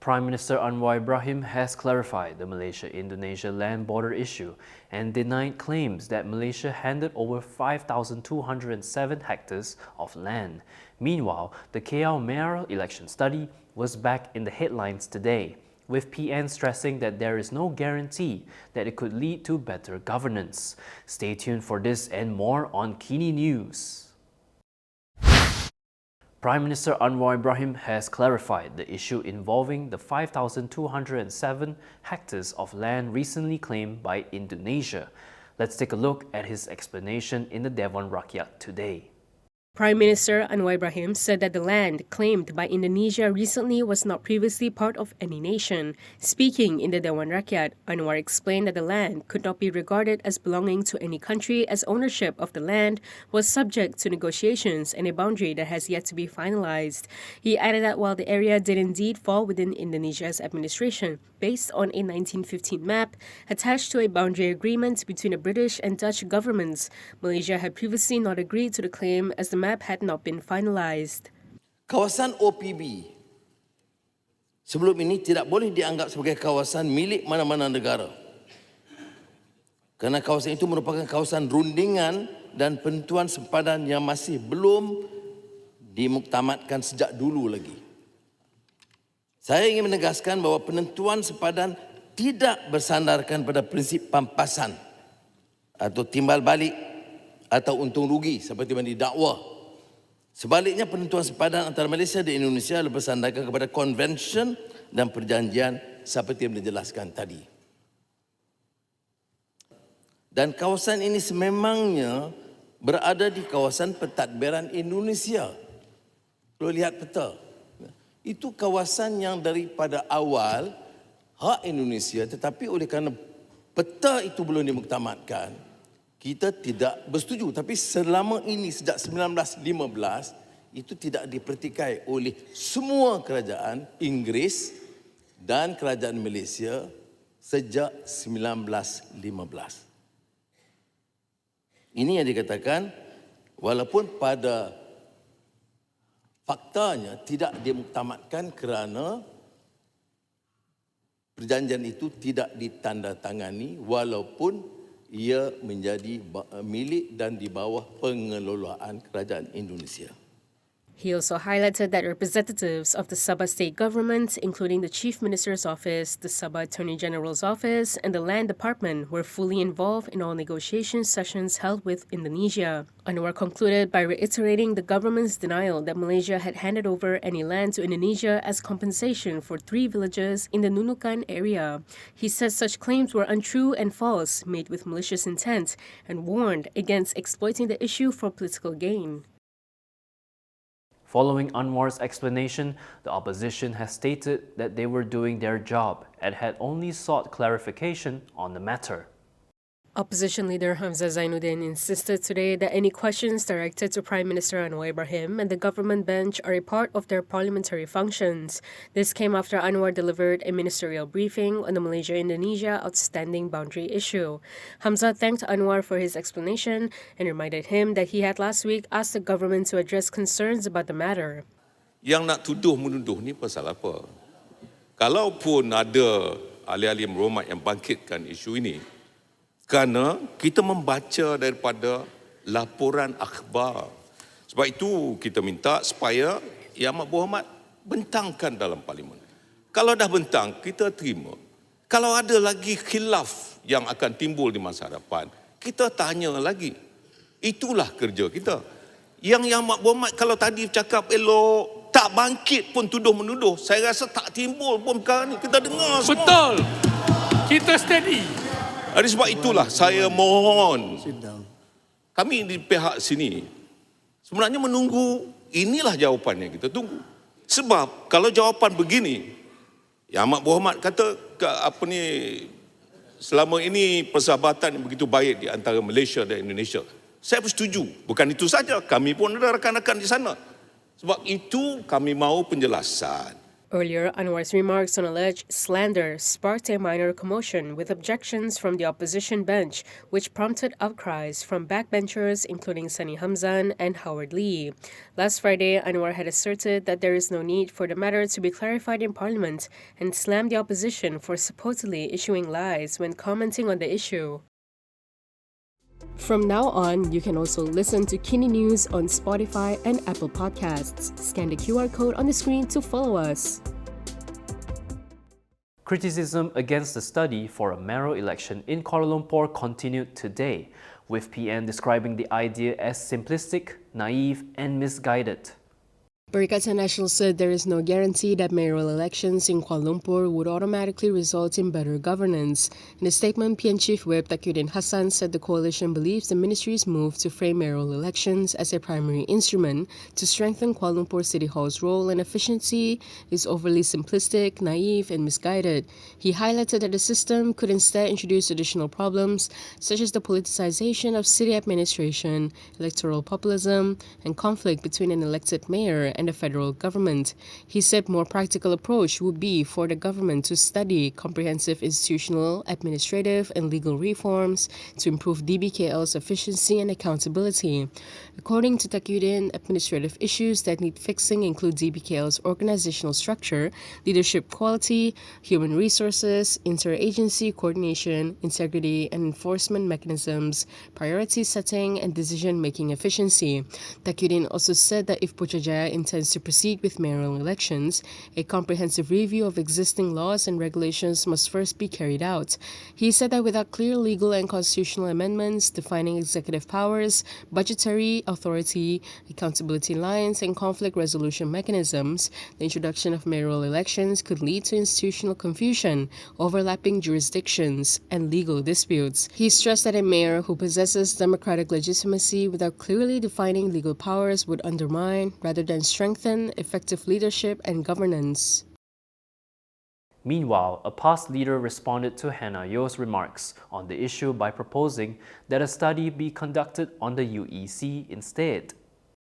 Prime Minister Anwar Ibrahim has clarified the Malaysia-Indonesia land border issue and denied claims that Malaysia handed over 5,207 hectares of land. Meanwhile, the KL Mayoral election study was back in the headlines today, with PN stressing that there is no guarantee that it could lead to better governance. Stay tuned for this and more on KiniNews. Prime Minister Anwar Ibrahim has clarified the issue involving the 5,207 hectares of land recently claimed by Indonesia. Let's take a look at his explanation in the Dewan Rakyat today. Prime Minister Anwar Ibrahim said that the land claimed by Indonesia recently was not previously part of any nation. Speaking in the Dewan Rakyat, Anwar explained that the land could not be regarded as belonging to any country as ownership of the land was subject to negotiations and a boundary that has yet to be finalised. He added that while the area did indeed fall within Indonesia's administration, based on a 1915 map attached to a boundary agreement between the British and Dutch governments, Malaysia had previously not agreed to the claim as the map had not been finalised. Kawasan OPB sebelum ini tidak boleh dianggap sebagai kawasan milik mana-mana negara. Kerana kawasan itu merupakan kawasan rundingan dan penentuan sempadan yang masih belum dimuktamadkan sejak dulu lagi. Saya ingin menegaskan bahawa penentuan sempadan tidak bersandarkan pada prinsip pampasan atau timbal balik atau untung rugi seperti yang didakwa. Sebaliknya, penentuan sempadan antara Malaysia dan Indonesia lebih bersandarkan kepada konvensyen dan perjanjian seperti yang dijelaskan tadi. Dan kawasan ini sememangnya berada di kawasan pentadbiran Indonesia. Kalau lihat peta, itu kawasan yang daripada awal hak Indonesia, tetapi oleh kerana peta itu belum dimuktamadkan, kita tidak bersetuju. Tapi selama ini sejak 1915 itu tidak dipertikai oleh semua kerajaan Inggeris dan kerajaan Malaysia sejak 1915. Ini yang dikatakan walaupun pada faktanya tidak dimuktamadkan kerana perjanjian itu tidak ditandatangani walaupun ia menjadi milik dan di bawah pengelolaan kerajaan Indonesia. He also highlighted that representatives of the Sabah state government, including the Chief Minister's office, the Sabah Attorney General's office, and the Land Department, were fully involved in all negotiation sessions held with Indonesia. Anwar concluded by reiterating the government's denial that Malaysia had handed over any land to Indonesia as compensation for 3 villages in the Nunukan area. He said such claims were untrue and false, made with malicious intent, and warned against exploiting the issue for political gain. Following Anwar's explanation, the opposition has stated that they were doing their job and had only sought clarification on the matter. Opposition leader Hamzah Zainuddin insisted today that any questions directed to Prime Minister Anwar Ibrahim and the government bench are a part of their parliamentary functions. This came after Anwar delivered a ministerial briefing on the Malaysia-Indonesia outstanding boundary issue. Hamzah thanked Anwar for his explanation and reminded him that he had last week asked the government to address concerns about the matter. Yang nak tuduh-menuduh ni pasal apa? Kalaupun ada ahli-ahli meromat yang bangkitkan isu ini, kerana kita membaca daripada laporan akhbar. Sebab itu kita minta supaya Yang Amat Berhormat bentangkan dalam parlimen. Kalau dah bentang, kita terima. Kalau ada lagi khilaf yang akan timbul di masa hadapan, kita tanya lagi. Itulah kerja kita. Yang Amat Berhormat kalau tadi cakap elok, tak bangkit pun tuduh-menuduh, saya rasa tak timbul pun perkara ni. Kita dengar semua. Betul. Kita steady. Oleh sebab itulah saya mohon kami di pihak sini sebenarnya menunggu, inilah jawapan yang kita tunggu. Sebab kalau jawapan begini, Yang Amat Berhormat kata apa ni, selama ini persahabatan yang begitu baik di antara Malaysia dan Indonesia, saya bersetuju. Bukan itu saja, kami pun ada rakan-rakan di sana. Sebab itu kami mahu penjelasan. Earlier, Anwar's remarks on alleged slander sparked a minor commotion with objections from the opposition bench, which prompted outcries from backbenchers including Sani Hamzan and Howard Lee. Last Friday, Anwar had asserted that there is no need for the matter to be clarified in Parliament and slammed the opposition for supposedly issuing lies when commenting on the issue. From now on, you can also listen to KiniNews on Spotify and Apple Podcasts. Scan the QR code on the screen to follow us. Criticism against the study for a mayoral election in Kuala Lumpur continued today, with PN describing the idea as simplistic, naive, and misguided. Perikatan Nasional said there is no guarantee that mayoral elections in Kuala Lumpur would automatically result in better governance. In a statement, PN Chief Whip Takiuddin Hassan said the coalition believes the ministry's move to frame mayoral elections as a primary instrument to strengthen Kuala Lumpur City Hall's role and efficiency is overly simplistic, naive, and misguided. He highlighted that the system could instead introduce additional problems such as the politicization of city administration, electoral populism, and conflict between an elected mayor and the federal government. He said more practical approach would be for the government to study comprehensive institutional, administrative, and legal reforms to improve DBKL's efficiency and accountability. According to Takiuddin, administrative issues that need fixing include DBKL's organizational structure, leadership quality, human resources, interagency coordination, integrity and enforcement mechanisms, priority setting, and decision-making efficiency. Takiuddin also said that if Putrajaya intends to proceed with mayoral elections, a comprehensive review of existing laws and regulations must first be carried out. He said that without clear legal and constitutional amendments defining executive powers, budgetary authority, accountability lines, and conflict resolution mechanisms, the introduction of mayoral elections could lead to institutional confusion, overlapping jurisdictions, and legal disputes. He stressed that a mayor who possesses democratic legitimacy without clearly defining legal powers would undermine, rather than strengthen, effective leadership and governance. Meanwhile, a past leader responded to Hannah Yeo's remarks on the issue by proposing that a study be conducted on the UEC instead.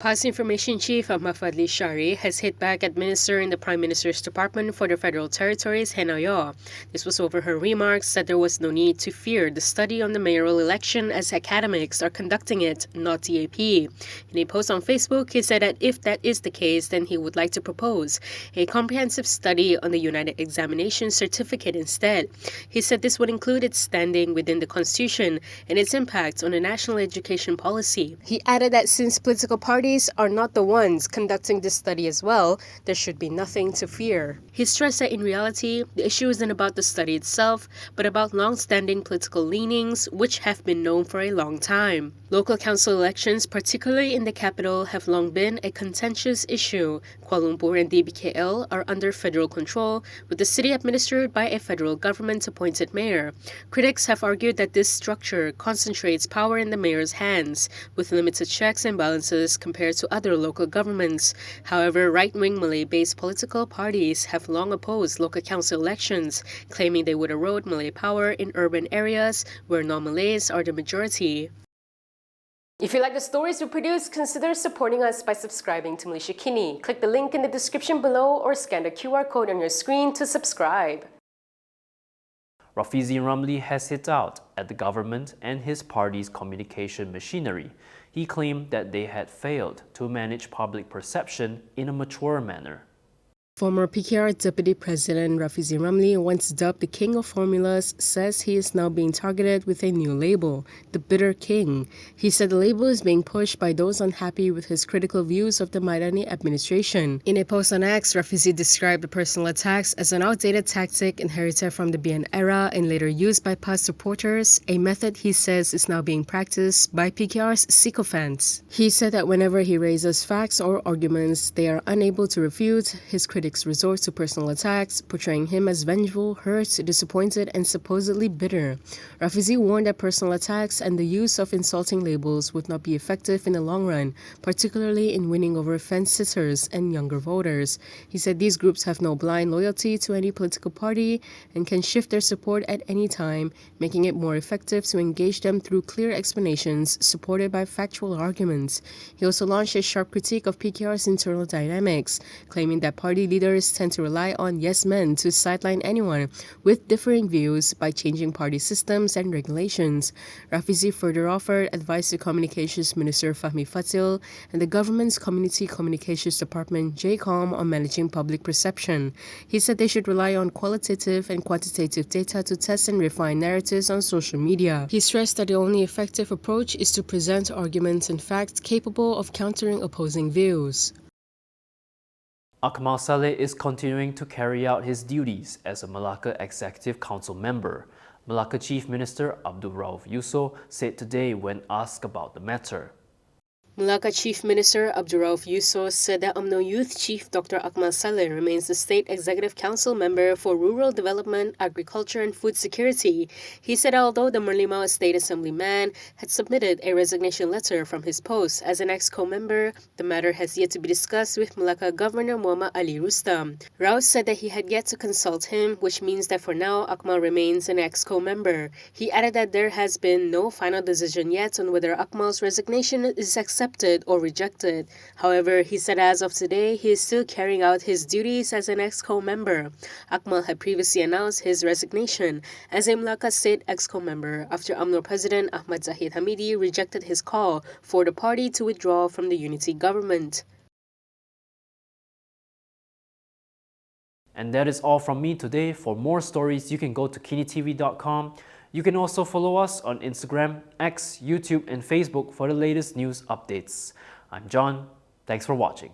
Past Information Chief Ahmad Fadli Shari has hit back at Minister in the Prime Minister's Department for the Federal Territories, Hannah Yeoh. This was over her remarks that there was no need to fear the study on the mayoral election as academics are conducting it, not DAP. In a post on Facebook, he said that if that is the case, then he would like to propose a comprehensive study on the United Examination Certificate instead. He said this would include its standing within the Constitution and its impact on the national education policy. He added that since political parties are not the ones conducting this study as well, there should be nothing to fear. He stressed that in reality, the issue isn't about the study itself, but about long-standing political leanings which have been known for a long time. Local council elections, particularly in the capital, have long been a contentious issue. Kuala Lumpur and DBKL are under federal control, with the city administered by a federal government-appointed mayor. Critics have argued that this structure concentrates power in the mayor's hands, with limited checks and balances compared to other local governments. However, right-wing Malay-based political parties have long opposed local council elections, claiming they would erode Malay power in urban areas where non-Malays are the majority. If you like the stories we produce, consider supporting us by subscribing to Malaysia Kini. Click the link in the description below or scan the QR code on your screen to subscribe. Rafizi Ramli has hit out at the government and his party's communication machinery. He claimed that they had failed to manage public perception in a mature manner. Former PKR Deputy President Rafizi Ramli, once dubbed the King of Formulas, says he is now being targeted with a new label, the Bitter King. He said the label is being pushed by those unhappy with his critical views of the Maidani administration. In a post on X, Rafizi described the personal attacks as an outdated tactic inherited from the BN era and later used by past supporters, a method he says is now being practiced by PKR's sycophants. He said that whenever he raises facts or arguments they are unable to refute, his critics resort to personal attacks, portraying him as vengeful, hurt, disappointed, and supposedly bitter. Rafizi warned that personal attacks and the use of insulting labels would not be effective in the long run, particularly in winning over fence-sitters and younger voters. He said these groups have no blind loyalty to any political party and can shift their support at any time, making it more effective to engage them through clear explanations supported by factual arguments. He also launched a sharp critique of PKR's internal dynamics, claiming that party leaders tend to rely on yes men to sideline anyone with differing views by changing party systems and regulations. Rafizi further offered advice to Communications Minister Fahmi Fatil and the government's Community Communications Department JCOM on managing public perception. He said they should rely on qualitative and quantitative data to test and refine narratives on social media. He stressed that the only effective approach is to present arguments and facts capable of countering opposing views. Akmal Saleh is continuing to carry out his duties as a Malacca Executive Council member. Malacca Chief Minister Abdul Rauf Yusof said today when asked about the matter. Malacca Chief Minister Abdul Rauf Yusof said that UMNO Youth Chief Dr. Akmal Saleh remains the State Executive Council member for Rural Development, Agriculture and Food Security. He said although the Merlimau State Assemblyman had submitted a resignation letter from his post as an exco member, the matter has yet to be discussed with Malacca Governor Muhammad Ali Rustam. Rauf said that he had yet to consult him, which means that for now Akmal remains an exco member. He added that there has been no final decision yet on whether Akmal's resignation is accepted or rejected. However, he said as of today, he is still carrying out his duties as an exco member. Akmal had previously announced his resignation as a Malacca State exco member after UMNO President Ahmad Zahid Hamidi rejected his call for the party to withdraw from the unity government. And that is all from me today. For more stories, you can go to kinitv.com. You can also follow us on Instagram, X, YouTube, and Facebook for the latest news updates. I'm John. Thanks for watching.